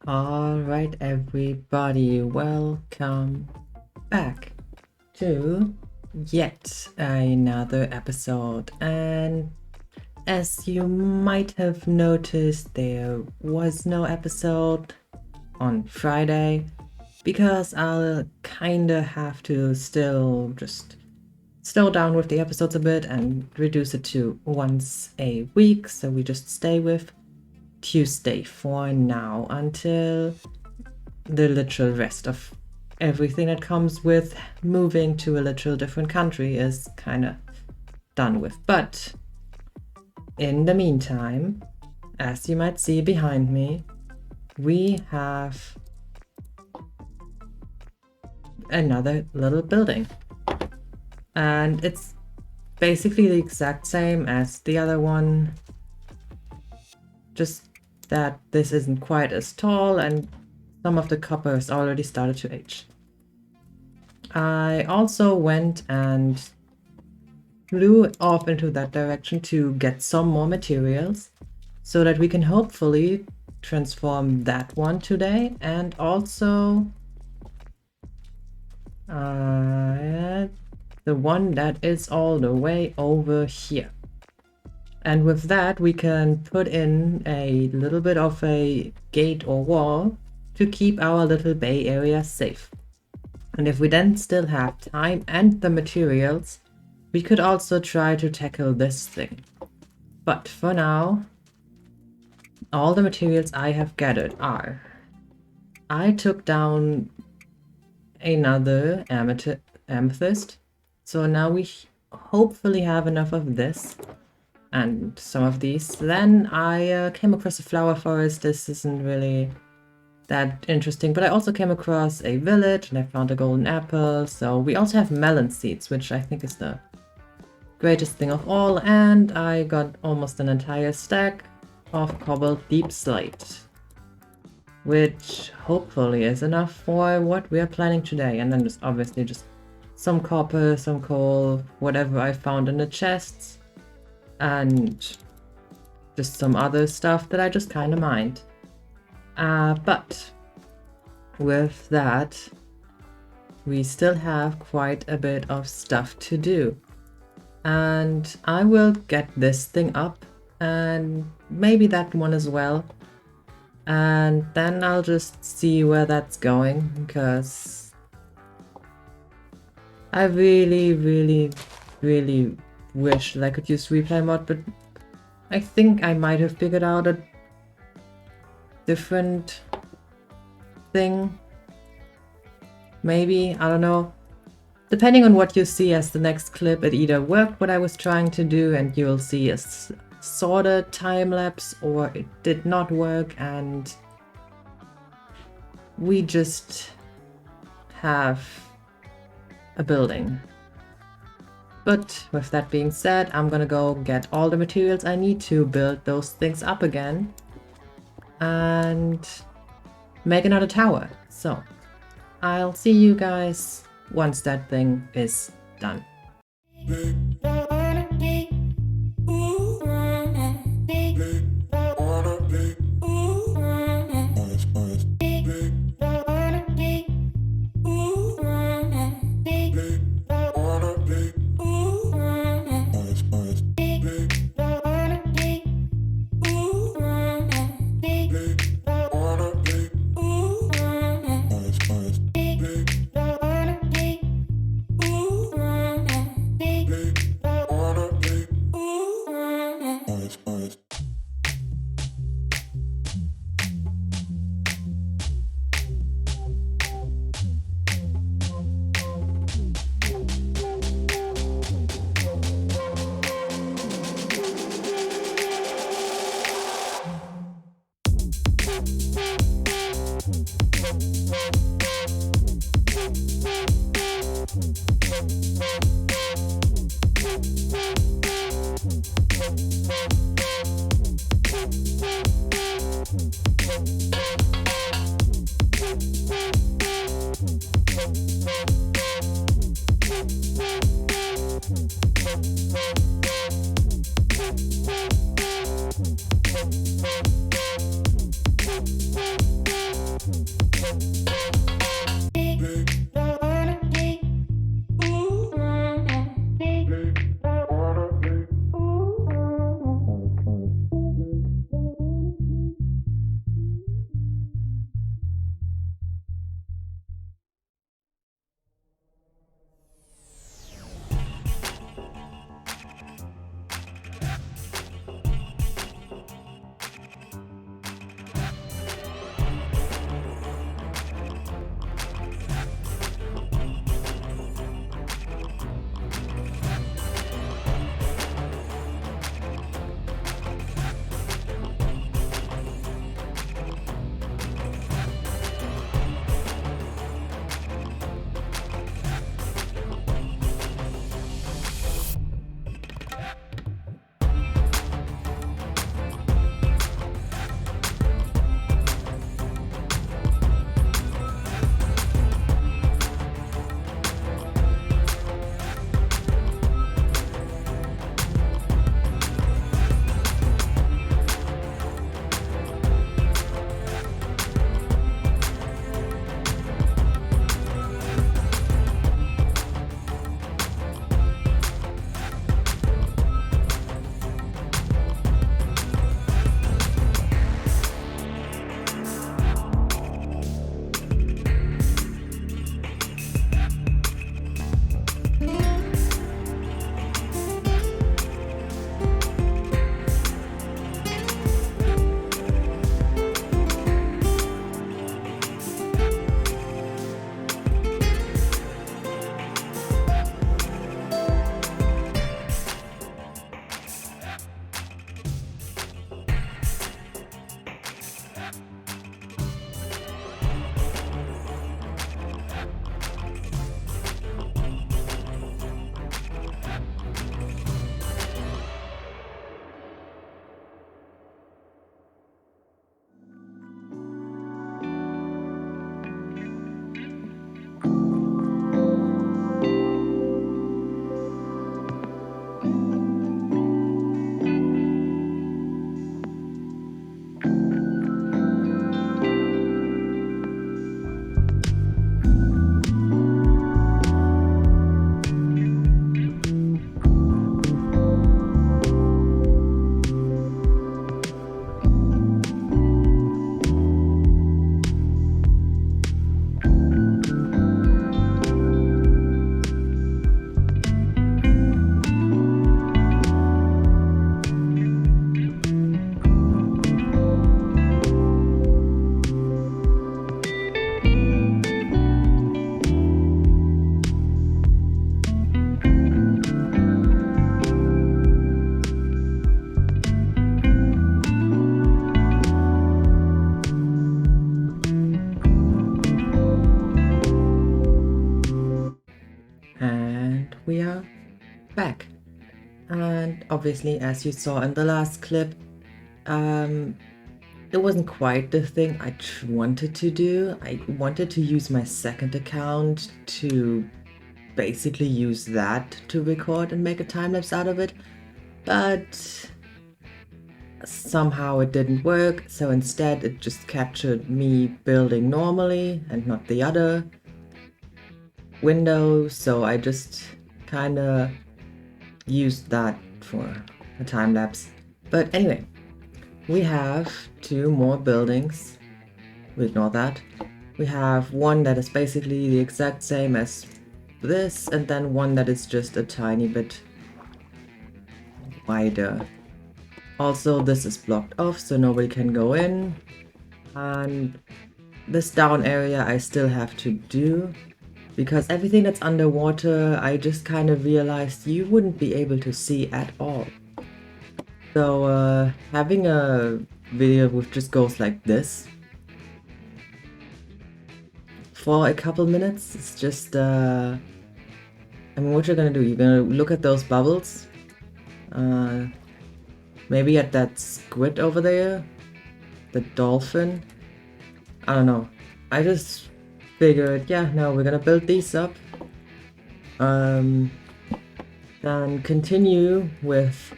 Alright, everybody, welcome back to yet another episode. And as you might have noticed, there was no episode on Friday because I'll kinda have to still just slow down with the episodes a bit and reduce it to once a week, so we just stay with Tuesday for now until the literal rest of everything that comes with moving to a literal different country is kind of done with. But in the meantime, as you might see behind me, we have another little building. And it's basically the exact same as the other one, just that this isn't quite as tall and some of the copper has already started to age. I also went and flew off into that direction to get some more materials so that we can hopefully transform that one today, and also the one that is all the way over here. And with that, we can put in a little bit of a gate or wall to keep our little bay area safe. And if we then still have time and the materials, we could also try to tackle this thing. But for now, all the materials I have gathered are: I took down another amethyst, so now we hopefully have enough of this and some of these. Then I came across a flower forest. This isn't really that interesting, but I also came across a village and I found a golden apple. So we also have melon seeds, which I think is the greatest thing of all, and I got almost an entire stack of cobbled deep slate, which hopefully is enough for what we are planning today. And then just obviously just some copper, some coal, whatever I found in the chests, and just some other stuff that I just kind of mined. But with that, we still have quite a bit of stuff to do. And I will get this thing up, and maybe that one as well. And then I'll just see where that's going, because I really wish that I could use replay mod, but I think I might have figured out a different thing. Maybe, I don't know. Depending on what you see as the next clip, it either worked what I was trying to do and you'll see a sort of time lapse, or it did not work and we just have a building. But with that being said, I'm gonna go get all the materials I need to build those things up again and make another tower. So I'll see you guys once that thing is done. obviously, as you saw in the last clip. It wasn't quite the thing I wanted to do. I wanted to use my second account to basically use that to record and make a time-lapse out of it, but somehow it didn't work, so instead it just captured me building normally and not the other window, so I just kinda used that for a time-lapse. But anyway, we have 2 more buildings. We ignore that. We have one that is basically the exact same as this, and then one that is just a tiny bit wider. Also, this is blocked off, so nobody can go in. And this down area I still have to do, because everything that's underwater, I just kind of realized you wouldn't be able to see at all. So having a video which just goes like this for a couple minutes, it's just, I mean, what you're gonna do, you're gonna look at those bubbles, maybe at that squid over there, the dolphin, I don't know. I just figured, yeah, no, we're gonna build these up, then continue with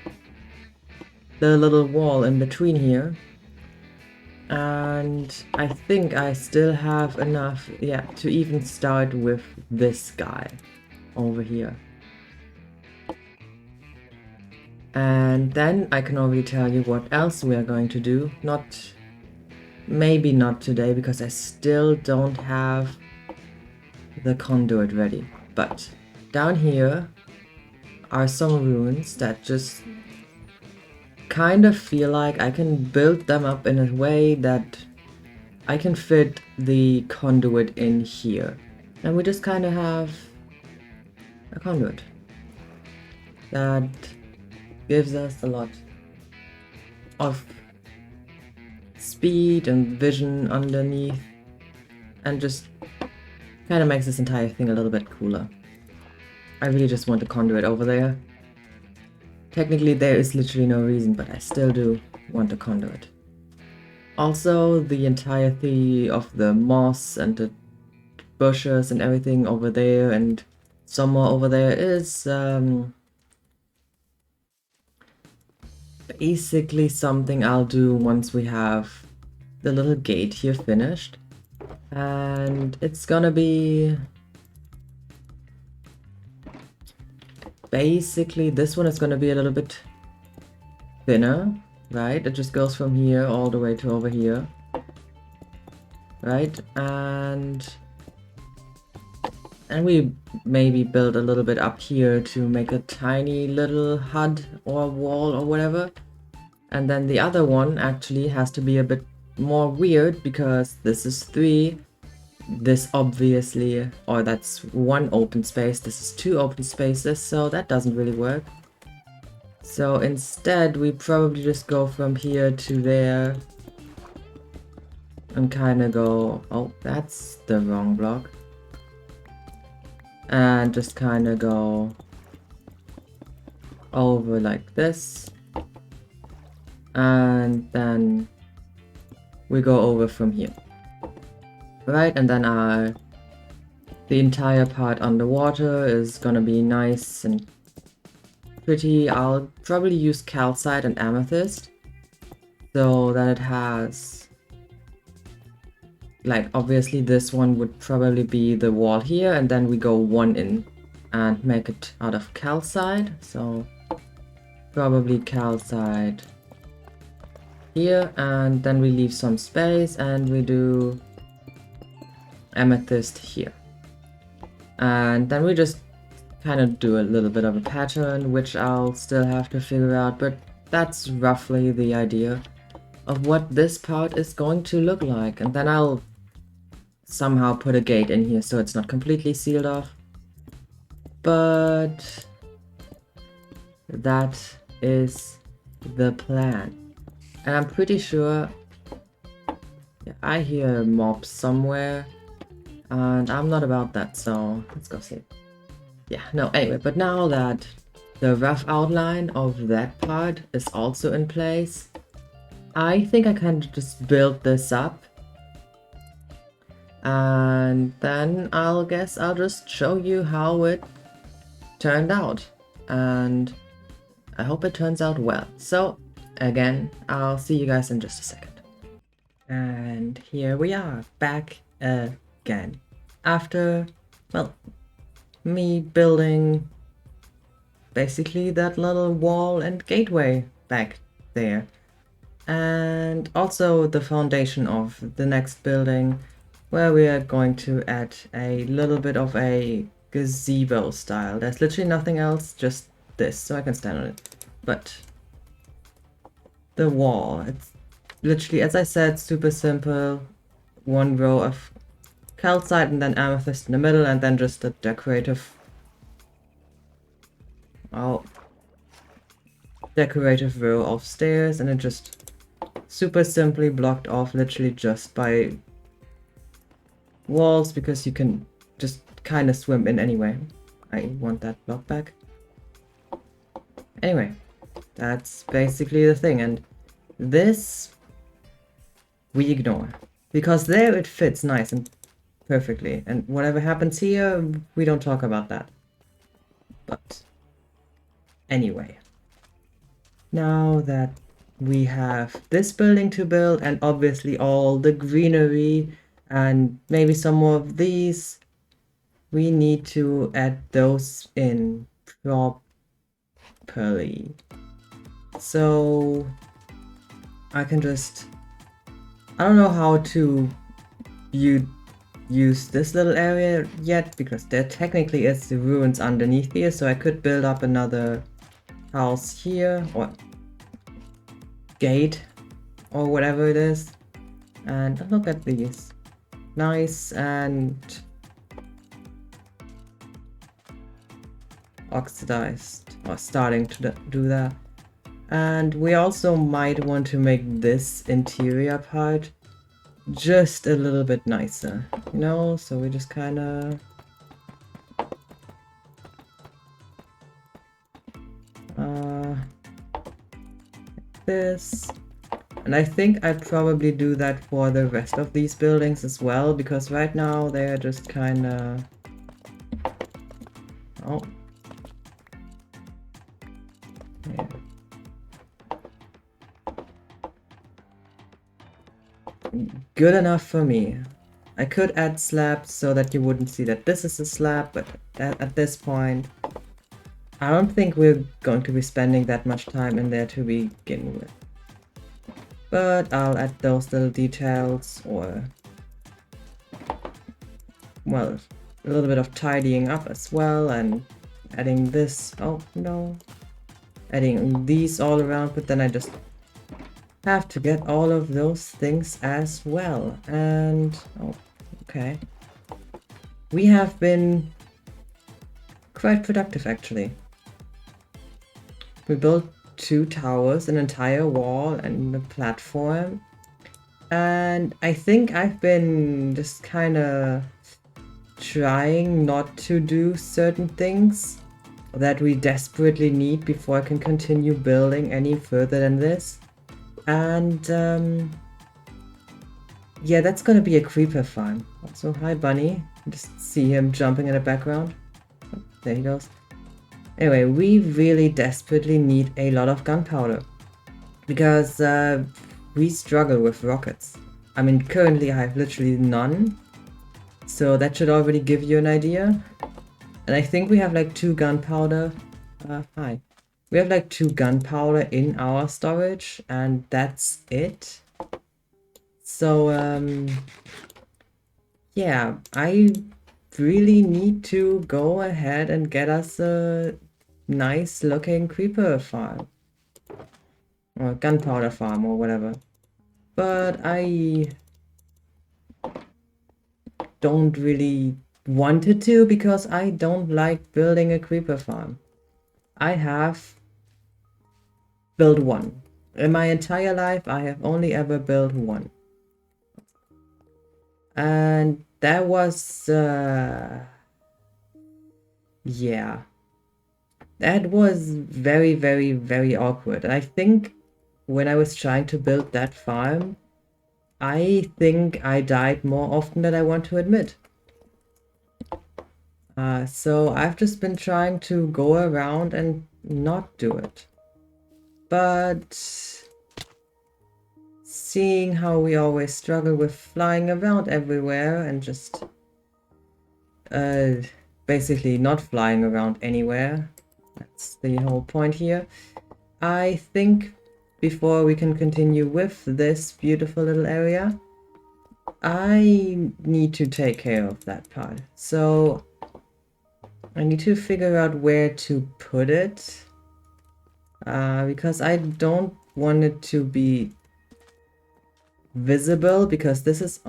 the little wall in between here, and I think I still have enough, yeah, to even start with this guy over here. And then I can already tell you what else we are going to do. Maybe not today, because I still don't have the conduit ready. But down here are some ruins that just kind of feel like I can build them up in a way that I can fit the conduit in here. And we just kind of have a conduit that gives us a lot of speed and vision underneath, and just kind of makes this entire thing a little bit cooler. I really just want the conduit over there. Technically there is literally no reason, but I still do want the conduit. Also, the entirety of the moss and the bushes and everything over there and some more over there is basically something I'll do once we have the little gate here finished. And it's gonna be basically, this one is gonna be a little bit thinner, right? It just goes from here all the way to over here, right? And we maybe build a little bit up here to make a tiny little hut or wall or whatever. And then the other one actually has to be a bit more weird, because this is 3. This obviously, or that's 1 open space, this is 2 open spaces, so that doesn't really work. So instead we probably just go from here to there and kind of go, oh, that's the wrong block. And just kind of go over like this, and then we go over from here, right? And then the entire part underwater is gonna be nice and pretty. I'll probably use calcite and amethyst so that it has, like, obviously this one would probably be the wall here, and then we go 1 in and make it out of calcite. So probably calcite here, and then we leave some space and we do amethyst here. And then we just kind of do a little bit of a pattern, which I'll still have to figure out, but that's roughly the idea of what this part is going to look like. And then I'll somehow put a gate in here so it's not completely sealed off. But that is the plan. And I'm pretty sure, yeah, I hear mobs somewhere, and I'm not about that, so let's go see. Yeah, no, anyway, but now that The rough outline of that part is also in place. I think I can just build this up. And then I'll just show you how it turned out. And I hope it turns out well. So, again, I'll see you guys in just a second. And here we are, back again. After, well, me building basically that little wall and gateway back there. And also the foundation of the next building, where we are going to add a little bit of a gazebo style. There's literally nothing else, just this, so I can stand on it. But the wall, it's literally, as I said, super simple. One row of calcite and then amethyst in the middle, and then just a decorative, decorative row of stairs, and it just super simply blocked off literally just by walls, because you can just kind of swim in anyway. I want that block back. Anyway, that's basically the thing, and this we ignore, because there it fits nice and perfectly, and whatever happens here, we don't talk about that. But anyway, now that we have this building to build, and obviously all the greenery, and maybe some more of these, we need to add those in properly. So I can just, I don't know how to use this little area yet, because there technically is the ruins underneath here, so I could build up another house here, or gate, or whatever it is. And look at these. Nice and oxidized, or starting to do that. And we also might want to make this interior part just a little bit nicer, you know? So we just kind of this. And I think I'd probably do that for the rest of these buildings as well, because right now they're just kind of... Oh. Yeah. Good enough for me. I could add slabs so that you wouldn't see that this is a slab, but at this point, I don't think we're going to be spending that much time in there to begin with. But I'll add those little details, or, well, a little bit of tidying up as well, and adding this, oh no, adding these all around, but then I just have to get all of those things as well. And, oh, okay. We have been quite productive, actually. We built 2 towers, an entire wall, and a platform. And I think I've been just kind of trying not to do certain things that we desperately need before I can continue building any further than this. And yeah, that's gonna be a creeper farm. Also, hi Bunny. Just see him jumping in the background. Oh, there he goes. Anyway, we really desperately need a lot of gunpowder, because we struggle with rockets. I mean, currently I have literally none, so that should already give you an idea. And I think we have like 2 gunpowder. Hi. We have like 2 gunpowder in our storage, and that's it. So, yeah, I really need to go ahead and get us a nice looking creeper farm. Or gunpowder farm, or whatever. But I don't really want it to, because I don't like building a creeper farm. I have built one. In my entire life, I have only ever built one. And that was, yeah. That was very, very, very awkward. I think when I was trying to build that farm, I think I died more often than I want to admit. So I've just been trying to go around and not do it. But seeing how we always struggle with flying around everywhere and just basically not flying around anywhere, that's the whole point here. I think before we can continue with this beautiful little area, I need to take care of that part. So I need to figure out where to put it, because I don't want it to be visible, because this is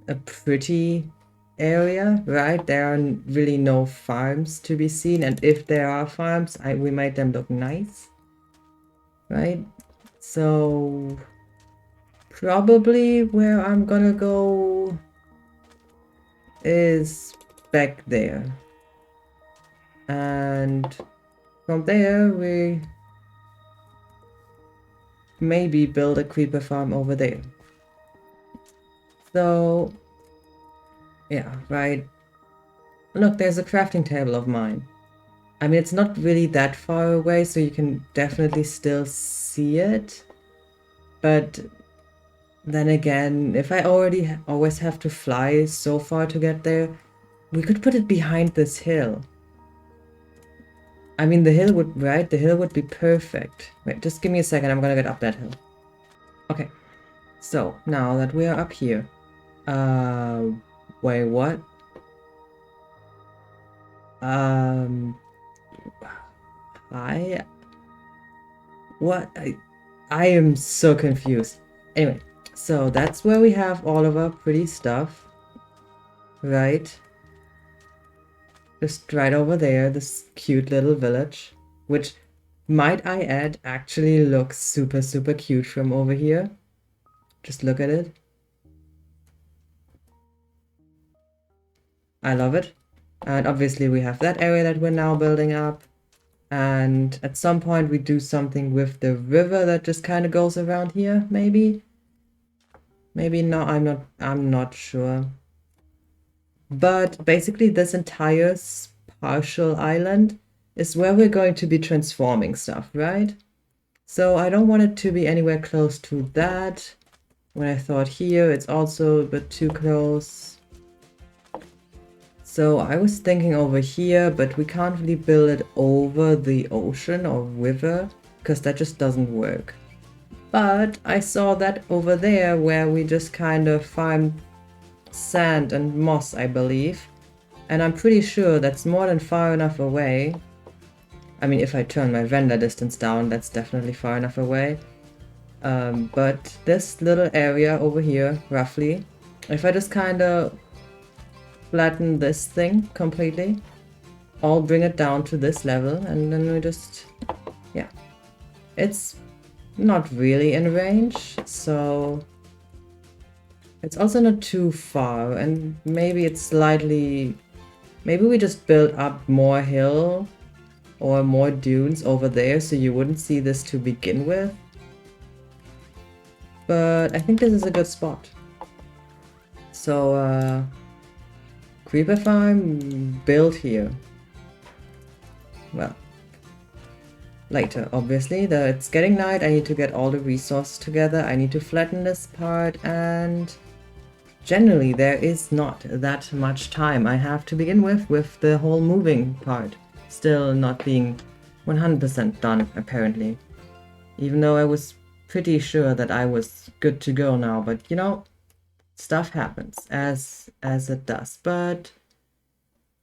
a pretty area, right? There are really no farms to be seen, and if there are farms, we made them look nice, right? So probably where I'm gonna go is back there, and from there we maybe build a creeper farm over there. So yeah, right. Look, there's a crafting table of mine. I mean, it's not really that far away, so you can definitely still see it. But then again, if I already always have to fly so far to get there, we could put it behind this hill. I mean, the hill would, right? The hill would be perfect. Wait, just give me a second. I'm gonna get up that hill. Okay. So, now that we are up here. Wait, what? What? I am so confused. Anyway, so that's where we have all of our pretty stuff. Right? Just right over there, this cute little village. Which, might I add, actually looks super, super cute from over here. Just look at it. I love it. And obviously we have that area that we're now building up. And at some point we do something with the river that just kind of goes around here, maybe? Maybe not, I'm not sure. But basically this entire partial island is where we're going to be transforming stuff, right? So I don't want it to be anywhere close to that. When I thought here, it's also a bit too close. So I was thinking over here, but we can't really build it over the ocean or river, because that just doesn't work. But I saw that over there where we just kind of farmed sand and moss, I believe. And I'm pretty sure that's more than far enough away. I mean, if I turn my render distance down, that's definitely far enough away. But this little area over here, roughly, if I just kind of flatten this thing completely, I'll bring it down to this level, and then we just, yeah. It's not really in range, so it's also not too far, and maybe it's slightly, maybe we just build up more hill or more dunes over there so you wouldn't see this to begin with. But I think this is a good spot. So, creeper farm built here. Well, later, obviously. It's getting night, I need to get all the resources together, I need to flatten this part, and generally there is not that much time I have to begin with the whole moving part. Still not being 100% done, apparently. Even though I was pretty sure that I was good to go now, but you know, stuff happens as it does. But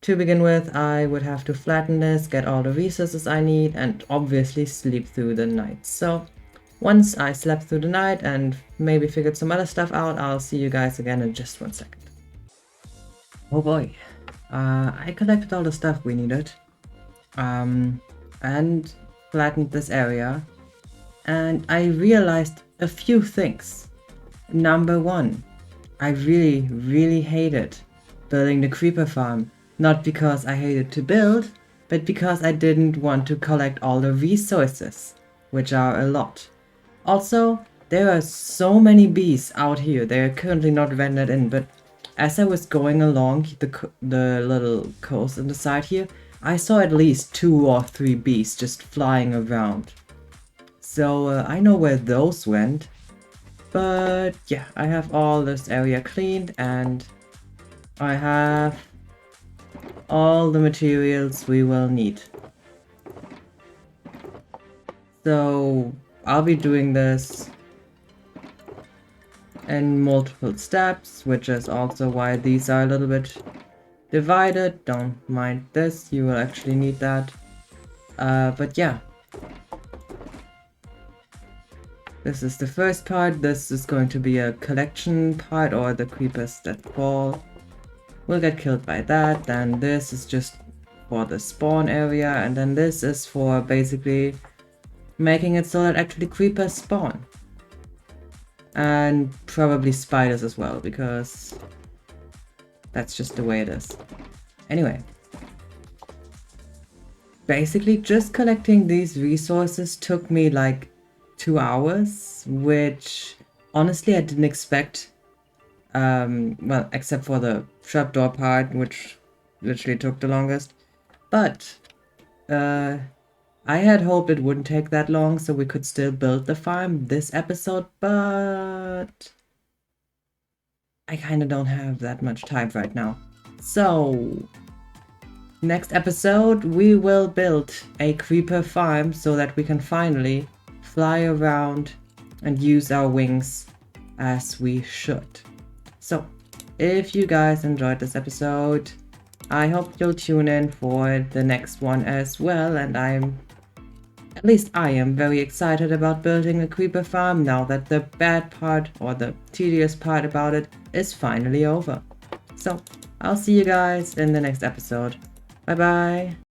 to begin with, I would have to flatten this, get all the resources I need, and obviously sleep through the night. So once I slept through the night and maybe figured some other stuff out, I'll see you guys again in just 1 second. Oh boy, I collected all the stuff we needed, and flattened this area, and I realized a few things. Number one, I really hated building the creeper farm. Not because I hated to build, but because I didn't want to collect all the resources, which are a lot. Also, there are so many bees out here. They are currently not rendered in, but as I was going along the little coast on the side here, I saw at least 2 or 3 bees just flying around. So I know where those went. But yeah, I have all this area cleaned and I have all the materials we will need. So I'll be doing this in multiple steps, which is also why these are a little bit divided. Don't mind this, you will actually need that. But yeah. This is the first part. This is going to be a collection part, or the creepers that fall will get killed by that. Then this is just for the spawn area, and then this is for basically making it so that actually creepers spawn. And probably spiders as well, because that's just the way it is. Anyway. Basically just collecting these resources took me like 2 hours, which honestly I didn't expect. Well, except for the trapdoor part, which literally took the longest. But I had hoped it wouldn't take that long, so we could still build the farm this episode, but I kinda don't have that much time right now. So, next episode we will build a creeper farm so that we can finally fly around and use our wings as we should. So, if you guys enjoyed this episode, I hope you'll tune in for the next one as well, and at least I am very excited about building a creeper farm now that the bad part, or the tedious part about it, is finally over. So, I'll see you guys in the next episode. Bye bye!